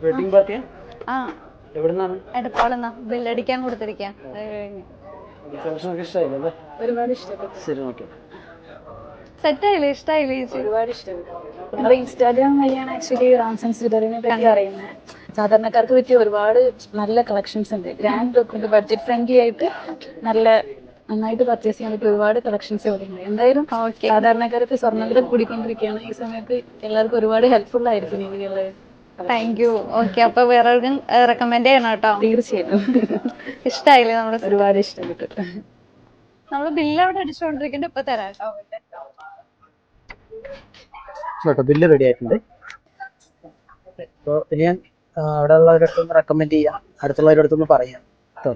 Wedding പാർട്ടിയാ? ആ എവിടുന്നാണ്? എടപ്പാളെന്നാ ബില്ലടിക്കാൻ കൊടുത്തിരിക്കാം. അത് കഴിഞ്ഞ് ഇഷ്ടമായില്ലേ? ഒരുപാട് ഇഷ്ടപ്പെട്ടു. ശരി, ഓക്കെ. സെറ്റായില്ലേ? ഇഷ്ടായില്ലേ ചേച്ചി? ഒരുപാട് ഇഷ്ടപ്പെട്ടു. നമ്മുടെ ഇൻസ്റ്റാഗ്രാം വഴിയാണ് ആക്ച്വലി റാംസൺ സ്വീഡറിനെ പറ്റി അറിയുന്നത്. സാധാരണക്കാർക്ക് പറ്റിയ ഒരുപാട് നല്ല കളക്ഷൻസ് ഉണ്ട്. ഗ്രാൻഡ് ബഡ്ജറ്റ് ഫ്രണ്ട്ലി ആയിട്ട് നന്നായിട്ട് പർച്ചേസ് ചെയ്യാൻ പറ്റിയ ഒരുപാട് കളക്ഷൻസ് ഇവിടെ ഉണ്ട്. എന്തായാലും സാധാരണക്കാർക്ക് സ്വർണ്ണവില കൂടിക്കൊണ്ടിരിക്കുകയാണ്. ഈ സമയത്ത് എല്ലാവർക്കും ഒരുപാട് ഹെൽപ്ഫുൾ ആയിരിക്കും ഇങ്ങനെയുള്ള. Thank you. ഓക്കെ, അപ്പൊ വേറെ റെക്കമെൻഡ് ചെയ്യണം കേട്ടോ. തീർച്ചയായിട്ടും ഇഷ്ടായില്ലേ? നമ്മള് ഒരുപാട് ഇഷ്ടപ്പെട്ടു. നമ്മള് ബില്ല് അവിടെ അടിച്ചുകൊണ്ടിരിക്കണ്ട, ഇപ്പൊ തരാം കേട്ടോ. ബില്ല് റെഡി ആയിട്ടുണ്ട്. അപ്പോൾ ഇനി ഞാൻ അവിടെ ഉള്ളവരടുത്തൊന്ന് റെക്കമെൻഡ് ചെയ്യാം, അടുത്തുള്ളവരുടെ അടുത്തൊന്ന് പറയാം കേട്ടോ.